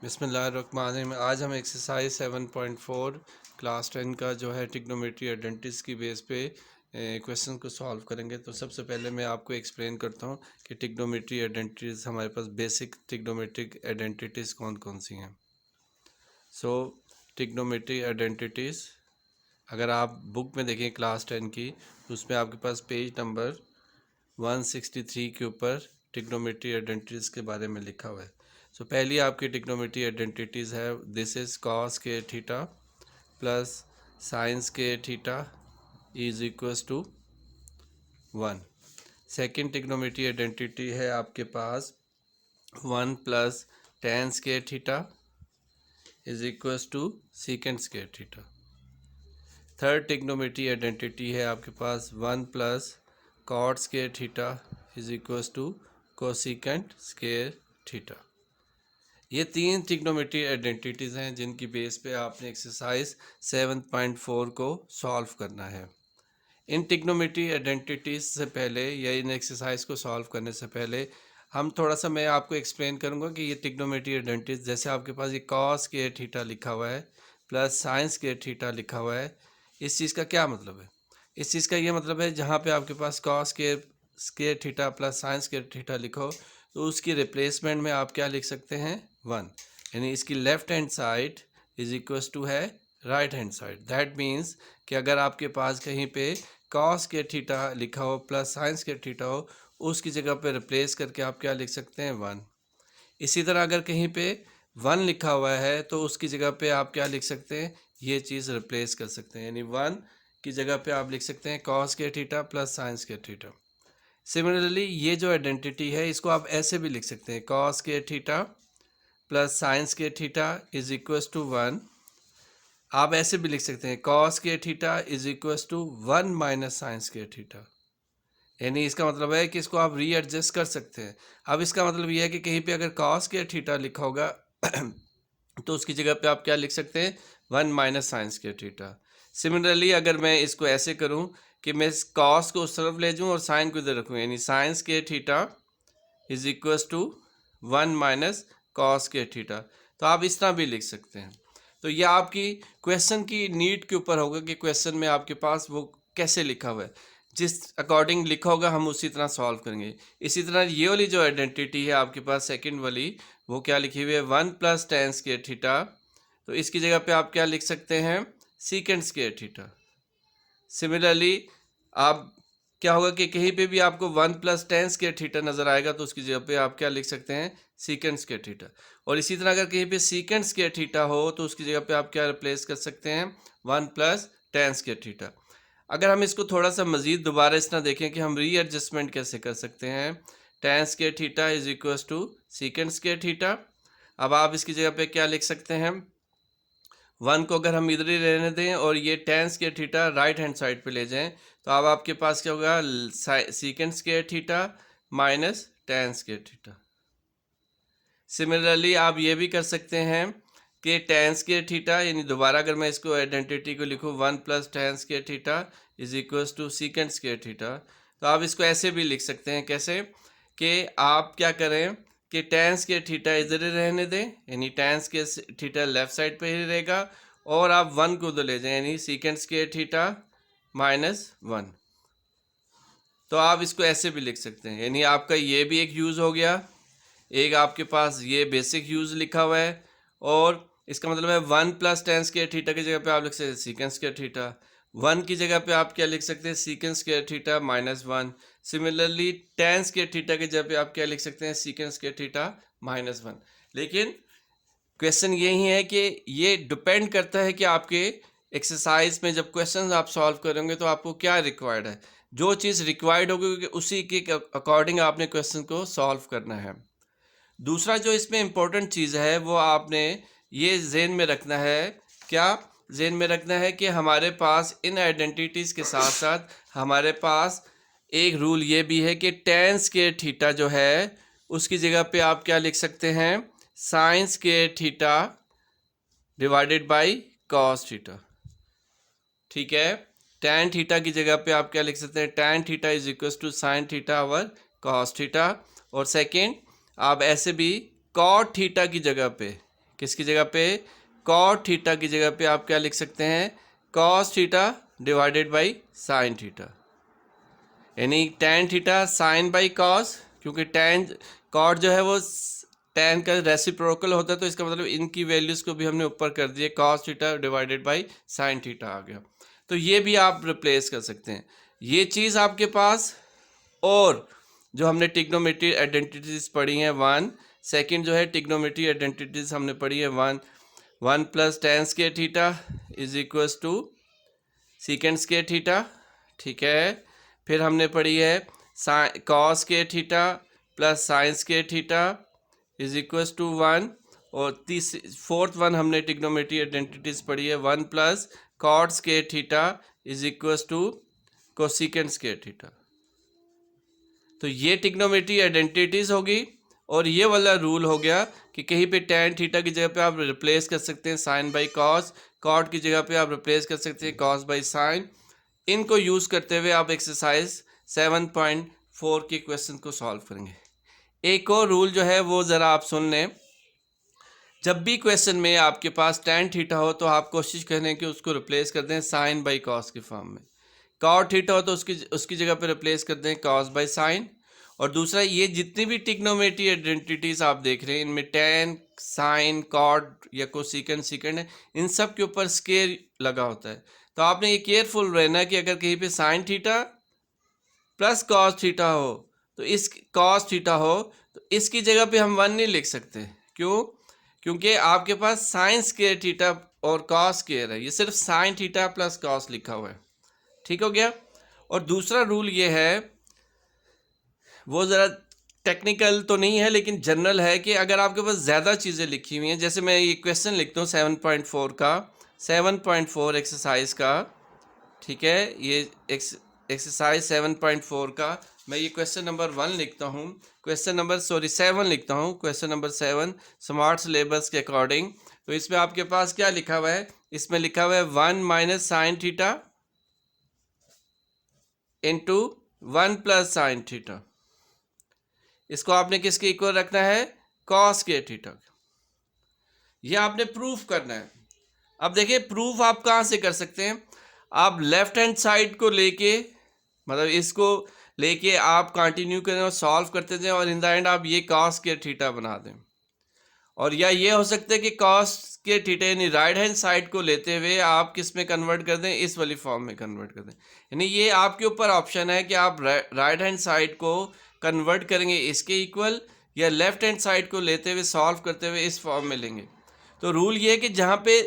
बिस्मिल्लाहिर्रहमानिर्रहीम। आज हम एक्सरसाइज 7.4 क्लास 10 का जो है ट्रिग्नोमेट्री आइडेंटिटीज़ की बेस पे क्वेश्चन को सॉल्व करेंगे। तो सबसे पहले मैं आपको एक्सप्लेन करता हूँ कि ट्रिग्नोमेट्री आइडेंटिटीज़ हमारे पास बेसिक ट्रिग्नोमेट्रिक आइडेंटिटीज़ कौन कौन सी हैं। सो ट्रिग्नोमेट्री आइडेंटिटीज़ अगर आप बुक में देखें क्लास 10 की, तो उसमें आपके पास पेज नंबर 163 के ऊपर ट्रिग्नोमेट्री आइडेंटिटीज़ के बारे में लिखा हुआ है। सो पहली आपकी ट्रिग्नोमेट्री आइडेंटिटीज़ है, दिस इज़ कॉस के थीटा प्लस साइंस के theta is equals to 1। Second trigonometry identity है आपके पास 1 plus tan square theta is equals to secant square theta. Third trigonometry identity है आपके पास 1 plus cot square theta is equals to cosecant square theta. ये तीन trigonometry identities हैं जिनकी बेस पे आपने एक्सरसाइज 7.4 को सॉल्व करना है। इन ट्रिग्नोमेट्री आइडेंटिटीज़ से पहले या इन एक्सरसाइज को सॉल्व करने से पहले हम थोड़ा सा मैं आपको एक्सप्लेन करूंगा कि ये ट्रिग्नोमेट्री आइडेंटिटीज, जैसे आपके पास ये कॉस के थीटा लिखा हुआ है प्लस साइंस के थीटा लिखा हुआ है, इस चीज़ का क्या मतलब है? इस चीज़ का ये मतलब है जहाँ पे आपके पास कॉस के थीटा प्लस साइंस के थीटा लिखो तो उसकी रिप्लेसमेंट में आप क्या लिख सकते हैं? 1। यानी इसकी left hand side is equals to है right hand side. That means कि अगर आपके पास कहीं पे कॉस के थीटा लिखा हो प्लस साइंस के थीटा हो, उसकी जगह पे रिप्लेस करके आप क्या लिख सकते हैं? 1। इसी तरह अगर कहीं पे 1 लिखा हुआ है तो उसकी जगह पे आप क्या लिख सकते हैं? ये चीज़ रिप्लेस कर सकते हैं, यानी 1 की जगह पे आप लिख सकते हैं कॉस के थीटा प्लस साइंस के थीटा। सिमिलरली ये जो आइडेंटिटी है इसको आप ऐसे भी लिख सकते हैं, कॉस के थीटा प्लस साइंस के थीटा इज इक्वल्स टू 1। आप ऐसे भी लिख सकते हैं, कॉस के theta is equals to 1 minus sine के थीटा। यानी इसका मतलब है कि इसको आप रीएडजस्ट कर सकते हैं। अब इसका मतलब ये है कि कहीं पे अगर कॉस के थीटा लिखा होगा तो उसकी जगह पे आप क्या लिख सकते हैं? 1 माइनस साइंस के थीटा। सिमिलरली अगर मैं इसको ऐसे करूं कि मैं इस कॉस को उस तरफ ले जाऊं और साइन को इधर रखूं, यानी साइंस के theta is equals to 1 minus cos के थीटा, तो आप इस तरह भी लिख सकते हैं। तो ये आपकी क्वेश्चन की नीड के ऊपर होगा कि क्वेश्चन में आपके पास वो कैसे लिखा हुआ है, जिस अकॉर्डिंग लिखा होगा हम उसी तरह सॉल्व करेंगे। इसी तरह ये वाली जो आइडेंटिटी है आपके पास सेकंड वाली, वो क्या लिखी हुई है? 1 प्लस टेन स्क्वायर थीटा, तो इसकी जगह पे आप क्या लिख सकते हैं? सीकेंड स्क्वायर थीटा। सिमिलरली आप क्या होगा कि कहीं पे भी आपको 1 प्लस टेन स्क्वायर थीटा नजर आएगा तो उसकी जगह पे आप क्या लिख सकते हैं? सीकेंड स्क्वायर थीटा। और इसी तरह अगर कहीं पे सीकेंड स्क्वायर थीटा हो तो उसकी जगह पे आप क्या रिप्लेस कर सकते हैं? 1 प्लस टेन स्क्वायर थीटा। अगर हम इसको थोड़ा सा मजीद दोबारा इस तरह देखें कि हम रीएडजस्टमेंट कैसे कर सकते हैं, tan square theta is equals to secant square theta. अब आप इसकी जगह पे क्या लिख सकते हैं? 1 को अगर हम इधर ही रहने दें और ये ten square theta right hand side पे ले जाएं, तो अब आपके पास क्या होगा? सीकेंड square theta minus ten square theta. Similarly आप ये भी कर सकते हैं कि टेन स्क्वायर थीटा, यानी दोबारा अगर मैं इसको आइडेंटिटी को लिखूं 1 plus tan square theta is equals to secant square theta, तो आप इसको ऐसे भी लिख सकते हैं। कैसे? कि आप क्या करें कि टेन स्क्वायर थीटा इधर ही रहने दें, यानी ten square theta left side पे ही रहेगा, और आप 1 को उधर ले जाएं, यानी सीकेंड स्क्वायर थीटा माइनस 1। तो आप इसको ऐसे भी लिख सकते हैं, यानी आपका ये भी एक यूज़ हो गया, एक आपके पास ये बेसिक यूज़ लिखा हुआ है, और इसका मतलब है 1 प्लस टेन स्क्वायर थीटा की जगह पे आप लिख सकते हैं सीकेंड स्क्वायर थीटा। 1 की जगह पे आप क्या लिख सकते हैं? सीकेंड square theta minus 1। Similarly ten square theta की जगह पे आप क्या लिख सकते हैं? सीकेंड स्क्वायर थीटा माइनस 1। लेकिन क्वेश्चन यही है कि ये डिपेंड करता है कि आपके एक्सरसाइज में जब क्वेश्चन आप सॉल्व करेंगे तो आपको क्या रिक्वायर्ड है। जो चीज़ रिक्वायर्ड होगी उसी के अकॉर्डिंग आपने क्वेश्चन को सॉल्व करना है। दूसरा जो इसमें इम्पोर्टेंट चीज़ है वो आपने ये ज़हन में रखना है। क्या ज़हन में रखना है? कि हमारे पास इन आइडेंटिटीज़ के साथ साथ हमारे पास एक रूल ये भी है कि टेन स्क्वायर थीटा जो है उसकी जगह पे आप क्या लिख सकते हैं? Sign square theta divided by cos theta. ठीक है, टैन थीटा की जगह पे आप क्या लिख सकते हैं? Tan theta is equal to sine theta over cos theta. और सेकेंड आप ऐसे भी कॉट थीटा की जगह पे किसकी जगह पे, कॉट थीटा की जगह पे आप क्या लिख सकते हैं, cos theta divided by sine theta, यानी tan theta sine by cos, क्योंकि टैन कॉट जो है वो टैन का रेसिप्रोकल होता है, तो इसका मतलब इनकी वैल्यूज़ को भी हमने ऊपर कर दिए, cos theta divided by sine theta आ गया। तो ये भी आप रिप्लेस कर सकते हैं, ये चीज़ आपके पास। और जो हमने टिग्नोमेट्री आइडेंटिटीज पढ़ी हैं 1, सेकंड जो है टिग्नोमेट्री आइडेंटिटीज हमने पढ़ी है 1 plus tan square theta is equals to secant square theta, ठीक है। फिर हमने पढ़ी है cos square theta plus sine square theta is equals to 1। और फोर्थ वन हमने टिग्नोमेट्री आइडेंटिटीज पढ़ी है 1 plus cot square theta is equals to cosecant square theta. तो ये टिग्नोमेट्री आइडेंटिटीज होगी। और ये वाला रूल हो गया कि कहीं पे टैन थीटा की जगह पे आप रिप्लेस कर सकते हैं साइन बाई कॉस, कॉट की जगह पे आप रिप्लेस कर सकते हैं कॉस बाई साइन। इनको यूज़ करते हुए आप एक्सरसाइज 7.4 के क्वेश्चन को सॉल्व करेंगे। एक और रूल जो है वो ज़रा आप सुन लें, जब भी क्वेश्चन में आपके पास टैन थीटा हो तो आप कोशिश करें कि उसको रिप्लेस कर दें साइन बाई कॉस के फॉर्म में, कॉट थीटा हो तो उसकी जगह पे रिप्लेस कर दें कॉस बाई साइन। और दूसरा, ये जितनी भी टिग्नोमेट्री आइडेंटिटीज आप देख रहे हैं इनमें टैन, साइन, कॉट या कोसेकेंड, सीकेंड है, इन सब के ऊपर स्केयर लगा होता है। तो आपने ये केयरफुल रहना कि अगर कहीं पे sign theta plus cos theta हो तो इस कॉस थीटा हो तो इसकी जगह पे हम 1 नहीं लिख सकते। क्यों? क्योंकि आपके पास साइन स्क्वायर थीटा और कॉस स्क्वायर है, ये सिर्फ साइन थीटा प्लस कॉस लिखा हुआ है, ठीक हो गया। और दूसरा रूल ये है, वो ज़रा टेक्निकल तो नहीं है लेकिन जनरल है, कि अगर आपके पास ज़्यादा चीज़ें लिखी हुई हैं, जैसे मैं ये क्वेश्चन लिखता हूँ 7.4 का, 7.4 एक्सरसाइज का, ठीक है, ये एक्सरसाइज 7.4 का मैं ये क्वेश्चन नंबर 1 लिखता हूँ, क्वेश्चन नंबर 7 लिखता हूँ, क्वेश्चन नंबर 7 स्मार्ट सिलेबस के अकॉर्डिंग। तो इसमें आपके पास क्या लिखा हुआ है, इसमें लिखा हुआ है 1 minus sine theta into 1 plus sine theta. इसको आपने किसके इक्वल रखना है, कॉस के थीटा। ये आपने प्रूफ करना है। अब देखिए प्रूफ आप कहाँ से कर सकते हैं, आप लेफ्ट हैंड साइड को लेके, मतलब इसको लेके आप कंटिन्यू करें और सॉल्व करते जाएं और इन द एंड आप ये कॉस के थीटा बना दें। और या ये हो सकता है कि कॉस के थीटा यानी राइट हैंड साइड को लेते हुए आप किस में कन्वर्ट कर दें, इस वाली फॉर्म में कन्वर्ट कर दें। यानी ये आपके ऊपर ऑप्शन है कि आप राइट हैंड साइड को कन्वर्ट करेंगे इसके इक्वल, या लेफ्ट हैंड साइड को लेते हुए सॉल्व करते हुए इस फॉर्म में लेंगे। तो रूल ये है कि जहाँ पे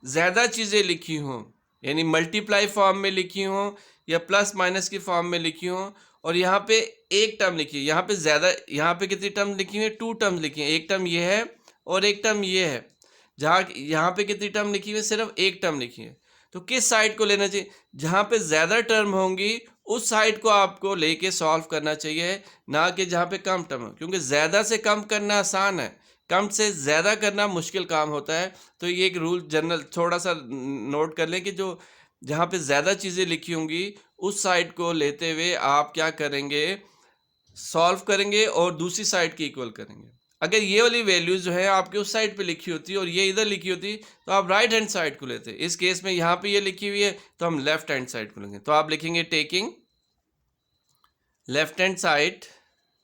ज़्यादा चीज़ें लिखी हों, यानी मल्टीप्लाई फॉर्म में लिखी हों या प्लस माइनस की फॉर्म में लिखी हों, और यहाँ पे एक टर्म लिखी है, यहाँ पे ज़्यादा, यहाँ पे कितनी टर्म लिखी हुई है, 2 टर्म लिखी है, एक टर्म ये है और एक टर्म ये है। जहाँ यहाँ पे कितनी टर्म लिखी हुई है, सिर्फ एक टर्म लिखी है। तो किस साइड को लेना चाहिए, जहाँ पे ज़्यादा टर्म होंगी उस साइड को आपको लेके सॉल्व करना चाहिए, ना कि जहाँ पे कम टर्म हो, क्योंकि ज़्यादा से कम करना आसान है, कम से ज़्यादा करना मुश्किल काम होता है। तो ये एक रूल जनरल थोड़ा सा नोट कर लें कि जो जहाँ पे ज़्यादा चीज़ें लिखी होंगी उस साइड को लेते हुए आप क्या करेंगे, सॉल्व करेंगे और दूसरी साइड की इक्वल करेंगे। अगर ये वाली वैल्यूज जो है आपके उस साइड पे लिखी होती है और ये इधर लिखी होती तो आप राइट हैंड साइड को लेते। इस केस में यहाँ पे ये लिखी हुई है तो हम लेफ्ट हैंड साइड को लेंगे। तो आप लिखेंगे टेकिंग लेफ्ट हैंड साइड,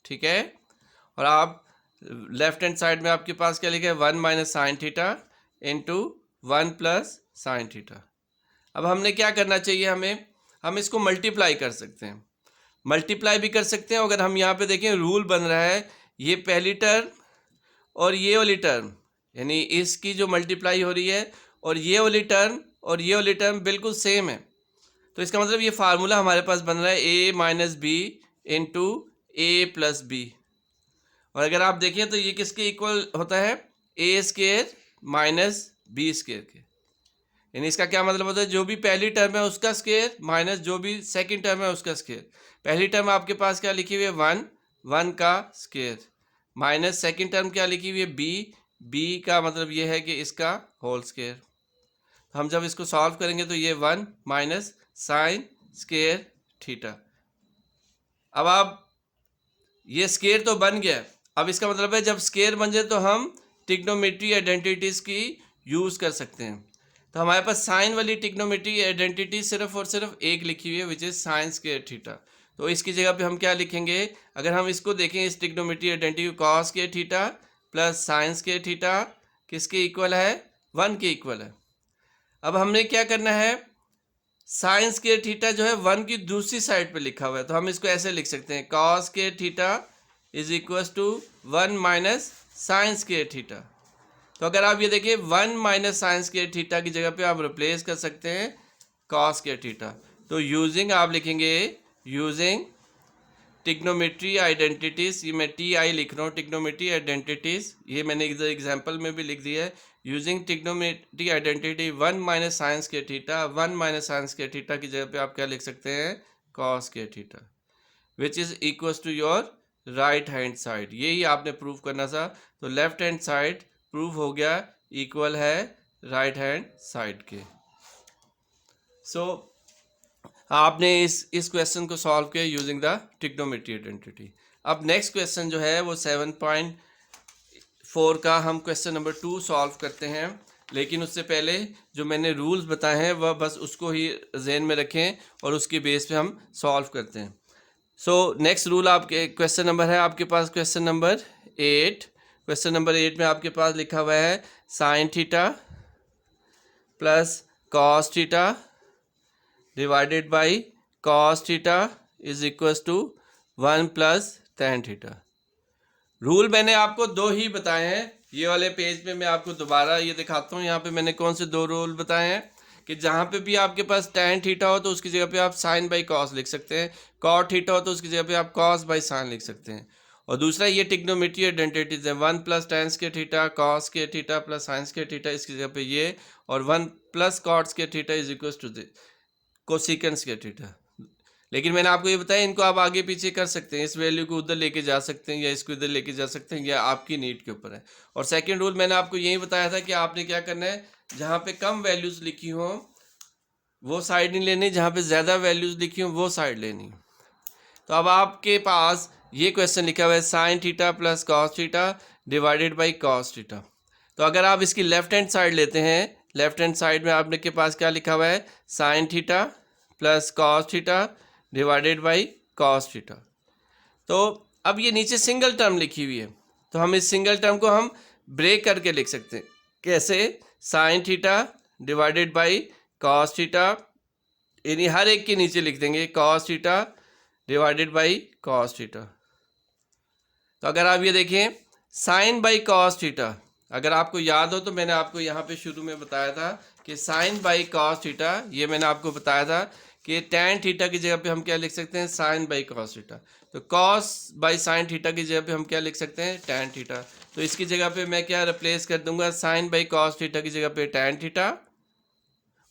ठीक है। और आप लेफ्ट हैंड साइड में आपके पास क्या लिखा है, 1 minus sine theta into 1 plus sine theta. अब हमने क्या करना चाहिए, हम इसको मल्टीप्लाई कर सकते हैं, मल्टीप्लाई भी कर सकते हैं। अगर हम यहाँ पे देखें रूल बन रहा है, ये पहली टर्म और ये वाली टर्म, यानी इसकी जो मल्टीप्लाई हो रही है, और ये वाली टर्म और ये वाली टर्म बिल्कुल सेम है। तो इसका मतलब ये फार्मूला हमारे पास बन रहा है ए minus b into a plus B. और अगर आप देखें तो ये किसके इक्वल होता है, ए स्केयर माइनस बी स्केयर के। यानी इसका क्या मतलब होता है, जो भी पहली टर्म है उसका स्केयर माइनस जो भी सेकंड टर्म है उसका स्केयर। पहली टर्म आपके पास क्या लिखी हुई है, 1 का स्केयर, माइनस सेकंड टर्म क्या लिखी हुई है, बी का मतलब ये है कि इसका होल स्केयर। हम जब इसको सॉल्व करेंगे तो ये 1 माइनस साइन स्केयर थीटा। अब आप ये स्केयर तो बन गया, अब इसका मतलब है जब स्केयर बन जाए तो हम ट्रिग्नोमेट्री आइडेंटिटीज़ की यूज़ कर सकते हैं। तो हमारे पास साइन वाली ट्रिग्नोमेट्री आइडेंटिटी सिर्फ और सिर्फ एक लिखी हुई है, which is sine square theta. तो इसकी जगह पे हम क्या लिखेंगे, अगर हम इसको देखें इस ट्रिग्नोमेट्री आइडेंटिटी को, cos square theta plus sine square theta किसके इक्वल है, 1 के इक्वल है। अब हमने क्या करना है, साइन स्क्वायर थीटा जो है 1 की दूसरी साइड पे लिखा हुआ है, तो हम इसको ऐसे लिख सकते हैं, cos square theta is equal to 1 minus sine square theta. तो अगर आप ये देखिए 1 माइनस साइन स्क्वायर थीटा की जगह पे आप रिप्लेस कर सकते हैं कॉस स्क्वायर थीटा। तो यूजिंग आप लिखेंगे, यूजिंग ट्रिग्नोमेट्री आइडेंटिटीज, ये मैं टी आई लिख रहा हूँ, ट्रिग्नोमेट्री आइडेंटिटीज, ये मैंने एग्जाम्पल में भी लिख दिया है। Using trigonometry identity 1 minus sine के थीटा, 1 माइनस साइंस के थीटा की जगह पे आप क्या लिख सकते हैं, कॉस के theta, which is equal to your right hand side. यही आपने प्रूव करना था। तो लेफ्ट हैंड साइड प्रूव हो गया इक्वल है राइट हैंड साइड के। सो आपने इस क्वेश्चन को सॉल्व किया यूजिंग द ट्रिग्नोमेट्री आइडेंटिटी। अब नेक्स्ट क्वेश्चन जो है वो 7.4 का हम क्वेश्चन नंबर 2 सॉल्व करते हैं, लेकिन उससे पहले जो मैंने रूल्स बताए हैं वह बस उसको ही ज़हन में रखें और उसके बेस पे हम सॉल्व करते हैं। सो नेक्स्ट रूल आपके क्वेश्चन नंबर है आपके पास क्वेश्चन नंबर 8। क्वेश्चन नंबर 8 में आपके पास लिखा हुआ है sine theta plus cos theta divided by cos theta is equal to 1 plus tan theta. Rule मैंने आपको 2 ही बताए हैं। ये वाले पेज पे मैं आपको दोबारा ये दिखाता हूँ, यहाँ पे मैंने कौन से 2 रूल बताए हैं कि जहाँ पे भी आपके पास tan थीटा हो तो उसकी जगह पे आप साइन बाई कॉस लिख सकते हैं, कॉट थीटा हो तो उसकी जगह पे आप कॉस बाई साइन लिख सकते हैं। और दूसरा ये ट्रिग्नोमेट्री आइडेंटिटीज है, 1 प्लस tan के थीटा कॉस के थीटा प्लस साइंस के थीटा, इसकी जगह पे ये, और 1 प्लस कॉट्स के थीटा इज इक्वल टू कोसिकेंस के थीटा। लेकिन मैंने आपको ये बताया इनको आप आगे पीछे कर सकते हैं, इस वैल्यू को उधर लेके जा सकते हैं या इसको इधर लेके जा सकते हैं, या आपकी नीड के ऊपर है। और सेकंड रूल मैंने आपको यही बताया था कि आपने क्या करना है, जहाँ पे कम वैल्यूज लिखी हो वो साइड नहीं लेनी, जहाँ पे ज़्यादा वैल्यूज लिखी हो वो साइड लेनी। तो अब आपके पास ये क्वेश्चन लिखा हुआ है sine theta plus cos theta divided by cos theta. तो अगर आप इसकी लेफ्ट हैंड साइड लेते हैं, लेफ्ट हैंड साइड में आपने के पास क्या लिखा हुआ है, sine theta plus cos theta divided by cos theta. तो अब ये नीचे सिंगल टर्म लिखी हुई है, तो हम इस सिंगल टर्म को हम ब्रेक करके लिख सकते हैं। कैसे, sine theta divided by cos theta, यानी हर एक के नीचे लिख देंगे cos theta divided by cos theta. तो अगर आप ये देखें साइन बाई कॉस थीटा, अगर आपको याद हो तो मैंने आपको यहाँ पे शुरू में बताया था कि साइन बाई कॉस थीटा, ये मैंने आपको बताया था कि tan थीटा की जगह पे हम क्या लिख सकते हैं, साइन बाई कॉस थीटा। तो कॉस बाई साइन थीटा की जगह पे हम क्या लिख सकते हैं, tan थीटा। तो इसकी जगह पे मैं क्या रिप्लेस कर दूंगा, साइन बाई कॉस थीटा की जगह पे tan थीटा,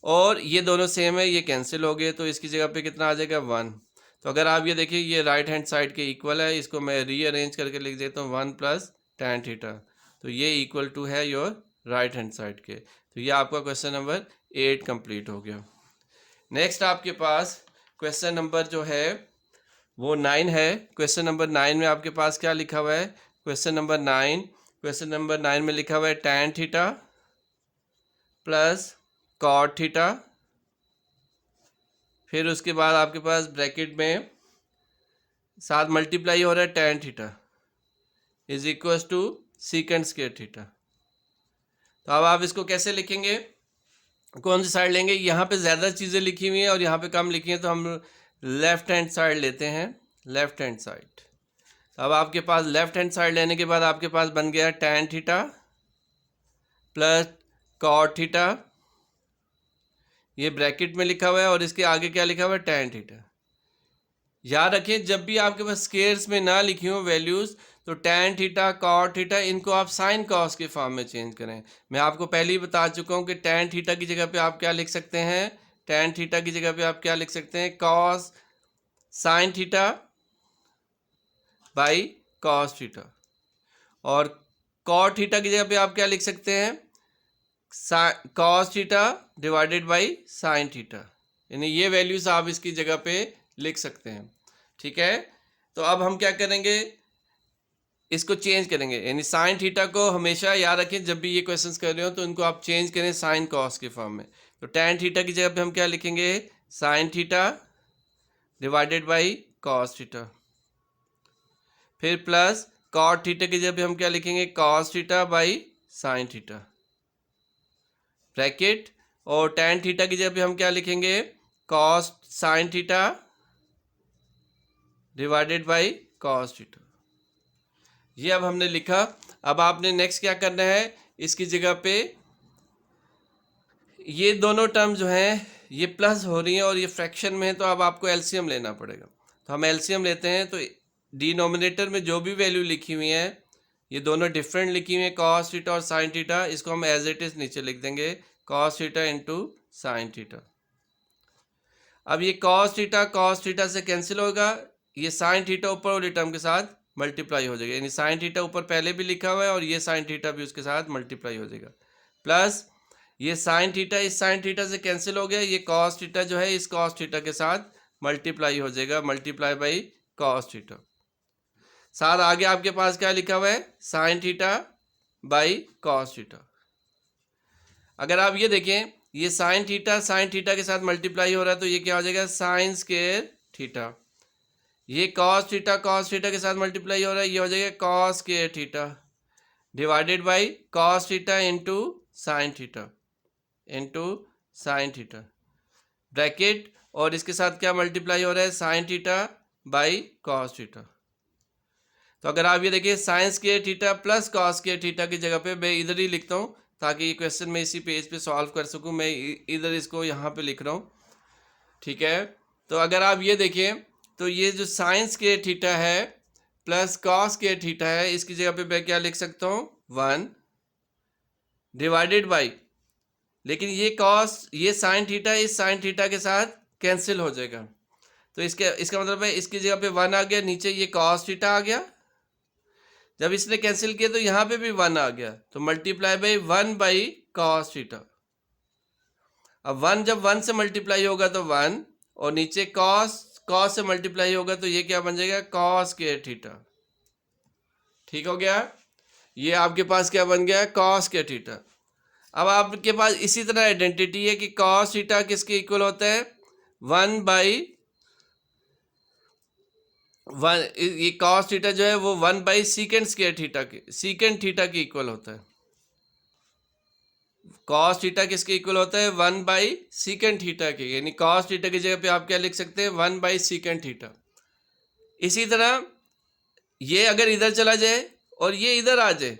और ये दोनों सेम है, ये कैंसिल हो गए, तो इसकी जगह पे कितना आ जाएगा, 1। तो अगर आप ये देखिए ये राइट हैंड साइड के इक्वल है, इसको मैं रीअरेंज करके लिख देता हूँ 1 प्लस tan थीटा, तो ये इक्वल टू है योर राइट हैंड साइड के। तो ये आपका क्वेश्चन नंबर 8 कंप्लीट हो गया। नेक्स्ट आपके पास क्वेश्चन नंबर जो है वो 9 है। क्वेश्चन नंबर 9 में आपके पास क्या लिखा हुआ है, क्वेश्चन नंबर 9 में लिखा हुआ है tan theta plus cot theta, फिर उसके बाद आपके पास ब्रैकेट में साथ मल्टीप्लाई हो रहा है tan theta is equal to secant square theta. तो अब आप इसको कैसे लिखेंगे, कौन सी साइड लेंगे, यहाँ पे ज़्यादा चीज़ें लिखी हुई हैं और यहाँ पे कम लिखी हैं, तो हम लेफ्ट हैंड साइड लेते हैं, लेफ्ट हैंड साइड। अब आपके पास लेफ्ट हैंड साइड लेने के बाद आपके पास बन गया tan theta plus cot theta, ये ब्रैकेट में लिखा हुआ है, और इसके आगे क्या लिखा हुआ है, tan थीटा। याद रखें जब भी आपके पास स्केयर्स में ना लिखी हो वैल्यूज़, तो tan थीटा कॉट थीटा इनको आप साइन कॉस के फॉर्म में चेंज करें। मैं आपको पहले ही बता चुका हूँ कि tan थीटा की जगह पे आप क्या लिख सकते हैं, tan थीटा की जगह पे आप क्या लिख सकते हैं, cos sine theta by cos theta, और कॉट थीटा की जगह पे आप क्या लिख सकते हैं, cos theta divided by sine theta, यानी ये वैल्यूज़ आप इसकी जगह पे लिख सकते हैं। ठीक है, तो अब हम क्या करेंगे, इसको चेंज करेंगे, यानी साइन थीटा को हमेशा याद रखें जब भी ये क्वेश्चंस कर रहे हो तो इनको आप चेंज करें साइन कॉस के फॉर्म में। तो टैन थीटा की जगह पे हम क्या लिखेंगे, sine theta divided by cos theta, फिर प्लस कॉट थीटा की जगह पे हम क्या लिखेंगे, cos theta by sine theta bracket, और टैन थीटा की जगह पे हम क्या लिखेंगे, cos sine theta divided by cos theta. ये अब हमने लिखा। अब आपने नेक्स्ट क्या करना है, इसकी जगह पे ये दोनों टर्म जो हैं ये प्लस हो रही हैं और ये फ्रैक्शन में है, तो अब आपको एलसीएम लेना पड़ेगा। तो हम एलसीएम लेते हैं, तो डिनोमिनेटर में जो भी वैल्यू लिखी हुई है ये दोनों डिफरेंट लिखी हुई है, कॉस थीटा और साइन थीटा, इसको हम एज इट इज नीचे लिख देंगे, cos theta into sine theta. अब ये कॉस थीटा से कैंसिल होगा, ये साइन थीटा ऊपर वाली टर्म के साथ मल्टीप्लाई हो जाएगा, यानी साइन थीटा ऊपर पहले भी लिखा हुआ है और ये साइन थीटा भी उसके साथ मल्टीप्लाई हो जाएगा, प्लस ये साइन थीटा इस साइन थीटा से कैंसिल हो गया, ये कॉस थीटा जो है इस कॉस थीटा के साथ मल्टीप्लाई हो जाएगा, मल्टीप्लाई बाई कॉस थीटा। साथ आगे आपके पास क्या लिखा हुआ है, sine theta by cos theta. अगर आप ये देखें, ये साइन थीटा के साथ मल्टीप्लाई हो रहा है, तो ये क्या हो जाएगा, साइन स्क्वायर थीटा। ये कॉस थीटा के साथ मल्टीप्लाई हो रहा है, ये हो जाएगा cos square theta divided by cos theta into sine theta bracket, और इसके साथ क्या मल्टीप्लाई हो रहा है, sine theta by cos theta. तो अगर आप ये देखिए sign square theta plus cos square theta की जगह पे मैं इधर ही लिखता हूँ ताकि ये क्वेश्चन मैं इसी पेज पे सॉल्व कर सकूँ, मैं इधर इसको यहाँ पे लिख रहा हूँ, ठीक है। तो अगर आप ये देखें तो ये जो साइन स्क्वायर थीटा है प्लस कॉस स्क्वायर थीटा है, इसकी जगह पे मैं क्या लिख सकता हूँ, 1 डिवाइडेड बाई, लेकिन ये साइन थीटा इस साइन थीटा के साथ कैंसिल हो जाएगा, तो इसका मतलब है इसकी जगह पे 1 आ गया, नीचे ये कॉस थीटा आ गया, जब इसने कैंसिल किया तो यहाँ पे भी 1 आ गया, तो multiply by 1 by cos theta. अब 1 जब 1 से मल्टीप्लाई होगा तो 1, और नीचे कॉस से मल्टीप्लाई होगा तो ये क्या बन जाएगा, कॉस स्क्वायर थीटा। ठीक हो गया, ये आपके पास क्या बन गया, कॉस स्क्वायर थीटा। अब आपके पास इसी तरह आइडेंटिटी है कि कॉस थीटा किसके इक्वल होता है, 1 बाई 1, ये कॉस थीटा जो है वो 1 बाई सीकेंड थीटा के इक्वल होता है। कॉस थीटा किसके इक्वल होता है, 1 बाई सीकेंड थीटा के, यानी कॉस थीटा की जगह पे आप क्या लिख सकते हैं, 1 बाई सीकेंड थीटा। इसी तरह ये अगर इधर चला जाए और ये इधर आ जाए,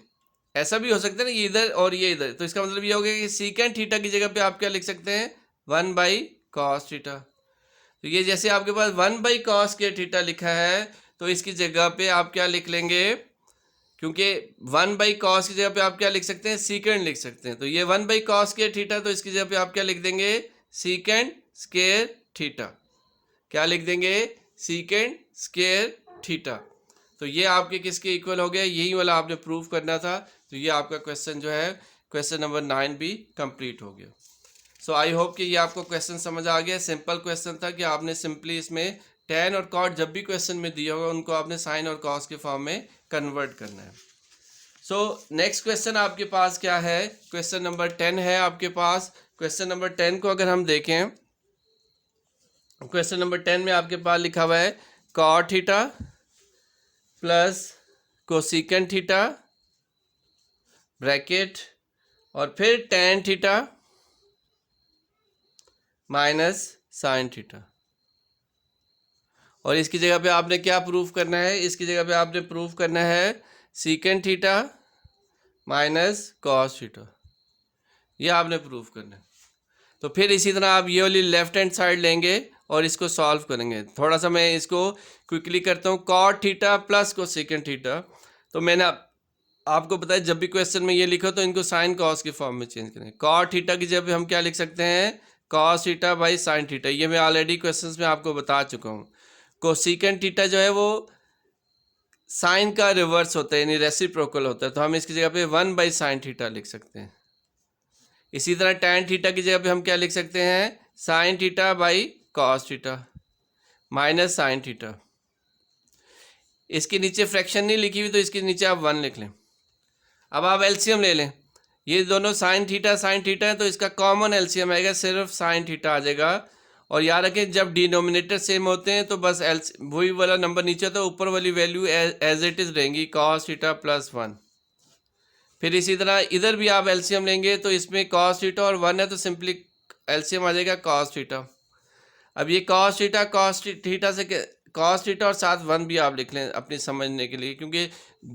ऐसा भी हो सकता है ना, ये इधर और ये इधर, तो इसका मतलब ये हो गया कि सीकेंड थीटा की जगह पे आप क्या लिख सकते हैं, 1 बाई कॉस थीटा। तो ये जैसे आपके पास 1 बाई कॉस के थीटा लिखा है, तो इसकी जगह पे आप क्या लिख लेंगे, क्योंकि 1 बाई कॉस की जगह पे आप क्या लिख सकते हैं, सीकेंड लिख सकते हैं, तो ये 1 बाई कॉस के थीटा, तो इसकी जगह पे आप क्या लिख देंगे, सीकेंड स्क्वायर थीटा। क्या लिख देंगे, सीकेंड स्क्वायर थीटा। तो ये आपके किसके इक्वल हो गया, यही वाला आपने प्रूव करना था। तो ये आपका क्वेश्चन जो है, क्वेश्चन नंबर 9 भी कंप्लीट हो गया। सो आई होप कि ये आपको क्वेश्चन समझ आ गया। सिंपल क्वेश्चन था कि आपने सिंपली इसमें tan और cot जब भी क्वेश्चन में दिया होगा उनको आपने साइन और कॉस के फॉर्म में कन्वर्ट करना है। सो नेक्स्ट क्वेश्चन आपके पास क्या है, क्वेश्चन नंबर 10 है आपके पास। क्वेश्चन नंबर 10 को अगर हम देखें, क्वेश्चन नंबर 10 में आपके पास लिखा हुआ है cot theta plus cosecant theta bracket, और फिर tan theta minus sine theta, और इसकी जगह पे आपने क्या प्रूफ करना है, इसकी जगह पे आपने प्रूफ करना है secant theta minus cos theta, ये आपने प्रूफ करना है। तो फिर इसी तरह आप ये वाली लेफ्ट हैंड साइड लेंगे और इसको सॉल्व करेंगे। थोड़ा सा मैं इसको क्विकली करता हूँ, cot theta plus cosecant theta, तो मैंने आपको बताया जब भी क्वेश्चन में ये लिखो तो इनको साइन कॉस के फॉर्म में चेंज करेंगे। कॉट थीटा की जगह पे हम क्या लिख सकते हैं, cos theta by sine theta, ये मैं ऑलरेडी क्वेश्चंस में आपको बता चुका हूँ। कोसेकेंट थीटा जो है वो साइन का रिवर्स होता है, यानी रेसिप्रोकल होता है, तो हम इसकी जगह पे 1 बाई साइन थीटा लिख सकते हैं। इसी तरह tan थीटा की जगह पे हम क्या लिख सकते हैं, sine theta by cos theta minus sine theta. इसके नीचे फ्रैक्शन नहीं लिखी हुई तो इसके नीचे आप 1 लिख लें। अब आप एलसीएम ले लें, ये दोनों साइन थीटा है तो इसका कॉमन एलसीएम आएगा, सिर्फ साइन थीटा आ जाएगा। और याद रखें जब डिनोमिनेटर सेम होते हैं तो बस वही वाला नंबर नीचे होता है, ऊपर वाली वैल्यू एज इट इज़ रहेंगी, कॉस थीटा प्लस 1। फिर इसी तरह इधर भी आप एलसीएम लेंगे तो इसमें कॉस थीटा और 1 है तो सिंपली एलसीएम आ जाएगा कॉस थीटा। अब ये कॉस थीटा से कॉस थीटा और साथ 1 भी आप लिख लें अपनी समझने के लिए, क्योंकि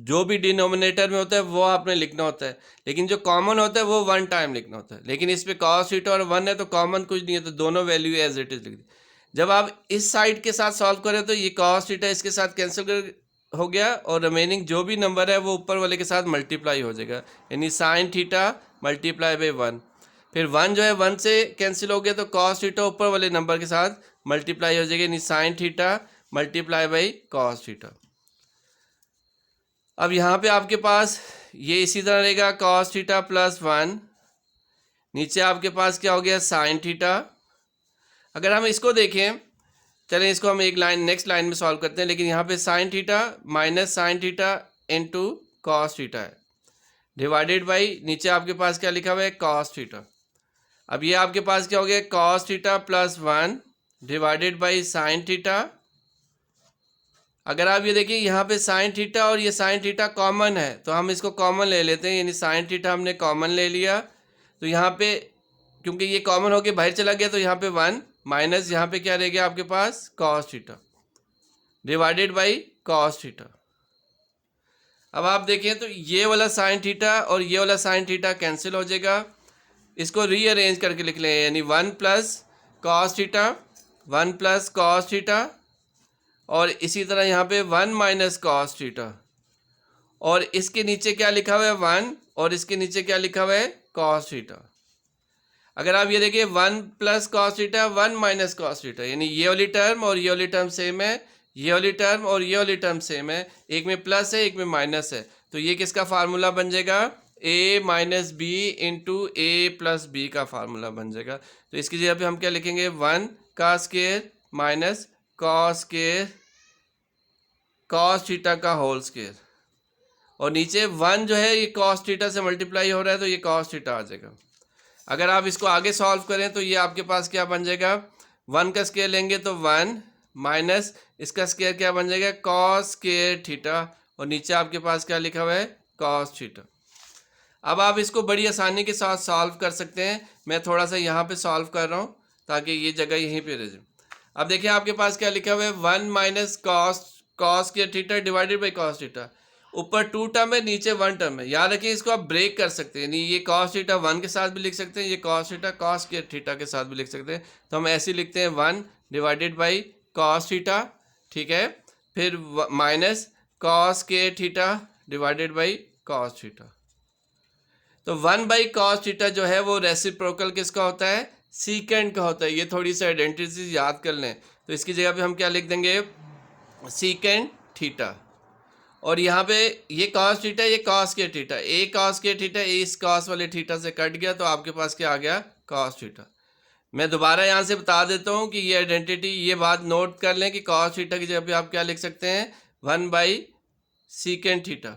जो भी डिनोमिनेटर में होता है वो आपने लिखना होता है, लेकिन जो कॉमन होता है वो 1 टाइम लिखना होता है। लेकिन इस पे कॉस थीटा और 1 है तो कॉमन कुछ नहीं है, तो दोनों वैल्यू एज इट इज लिख दी। जब आप इस साइड के साथ सॉल्व करें तो ये कॉस थीटा इसके साथ कैंसिल हो गया और रिमेनिंग जो भी नंबर है वो ऊपर वाले के साथ मल्टीप्लाई हो जाएगा, यानी साइन थीटा मल्टीप्लाई बाई 1। फिर 1 जो है 1 से कैंसिल हो गया तो कॉस थीटा ऊपर वाले नंबर के साथ मल्टीप्लाई हो जाएगा, यानी sine theta multiply by cos theta. अब यहाँ पे आपके पास ये इसी तरह रहेगा कॉस थीटा प्लस 1, नीचे आपके पास क्या हो गया साइन थीटा। अगर हम इसको देखें, चलें इसको हम एक लाइन नेक्स्ट लाइन में सॉल्व करते हैं, लेकिन यहाँ पे sine theta minus sine theta into cos theta है, डिवाइडेड बाई नीचे आपके पास क्या लिखा हुआ है कॉस थीटा। अब ये आपके पास क्या हो गया cos theta plus 1 divided by sine theta. अगर आप ये देखिए यहाँ पे साइन थीटा और ये साइन थीटा कॉमन है तो हम इसको कॉमन ले लेते हैं, यानी साइन थीटा हमने कॉमन ले लिया तो यहाँ पे क्योंकि ये कॉमन होके बाहर चला गया तो यहाँ पे 1 माइनस यहाँ पे क्या रह गया आपके पास cos theta divided by cos theta. अब आप देखें तो ये वाला साइन थीटा और ये वाला साइन थीटा कैंसिल हो जाएगा, इसको रीअरेंज करके लिख लें, यानी 1 plus cos theta 1 plus cos theta और इसी तरह यहाँ पे 1 माइनस कॉस थीटा और इसके नीचे क्या लिखा हुआ है 1 और इसके नीचे क्या लिखा हुआ है कॉस थीटा। अगर आप ये देखिए 1 plus cos theta 1 minus cos theta, यानी ये वाली टर्म और ये वाली टर्म सेम है, ये वाली टर्म और ये वाली टर्म सेम है, एक में प्लस है एक में माइनस है, तो ये किसका फार्मूला बन जाएगा a minus b into a plus b का फार्मूला बन जाएगा। तो इसकी जगह पे हम क्या लिखेंगे 1 का square minus cos square cos theta का होल स्क्वायर और नीचे 1 जो है ये कॉस थीटा से मल्टीप्लाई हो रहा है तो ये कॉस थीटा आ जाएगा। अगर आप इसको आगे सॉल्व करें तो ये आपके पास क्या बन जाएगा 1 का स्क्वायर लेंगे तो 1 माइनस इसका स्क्वायर क्या बन जाएगा कॉस स्क्वायर थीटा और नीचे आपके पास क्या लिखा हुआ है कॉस थीटा। अब आप इसको बड़ी आसानी के साथ सॉल्व कर सकते हैं, मैं थोड़ा सा यहाँ पे सॉल्व कर रहा हूँ ताकि ये जगह यहीं पे रह जाए। अब देखिए आपके पास क्या लिखा हुआ है 1 minus cos square theta divided by cos theta, ऊपर 2 टर्म है नीचे 1 टर्म है। याद रखिए इसको आप ब्रेक कर सकते हैं, ये कॉस थीटा 1 के साथ भी लिख सकते हैं, ये cos theta cos square theta के साथ भी लिख सकते हैं, तो हम ऐसे लिखते हैं 1 डिवाइडेड बाई कॉस थीटा, ठीक है, फिर minus cos square theta divided by cos theta. तो 1 बाई कॉस थीटा जो है वो रेसिप्रोकल किसका होता है सीकेंड का होता है। ये थोड़ी सी आइडेंटिटीज याद कर लें, तो इसकी जगह पे हम क्या लिख देंगे सीकेंड थीटा और यहाँ पे ये कॉस थीटा ये कॉस के थीटा, ए कॉस के थीटा ए इस कॉस वाले थीटा से कट गया तो आपके पास क्या आ गया कॉस थीटा। मैं दोबारा यहाँ से बता देता हूँ कि ये आइडेंटिटी ये बात नोट कर लें कि कॉस थीटा की जगह पे आप क्या लिख सकते हैं 1 बाई सीकेंड थीटा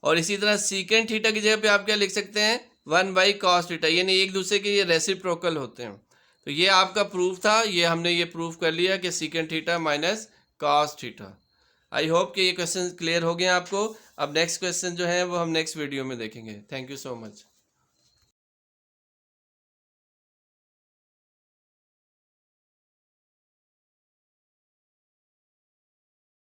और इसी तरह सीकेंड थीटा की जगह पे आप क्या लिख सकते हैं 1 बाई कॉस थीटा, यानी एक दूसरे के ये रेसिप्रोकल होते हैं। तो ये आपका प्रूफ था, ये हमने ये प्रूफ कर लिया कि secant theta minus cos theta. I hope कि ये क्वेश्चन क्लियर हो गए आपको। अब नेक्स्ट क्वेश्चन जो है वो हम नेक्स्ट वीडियो में देखेंगे। Thank you so much.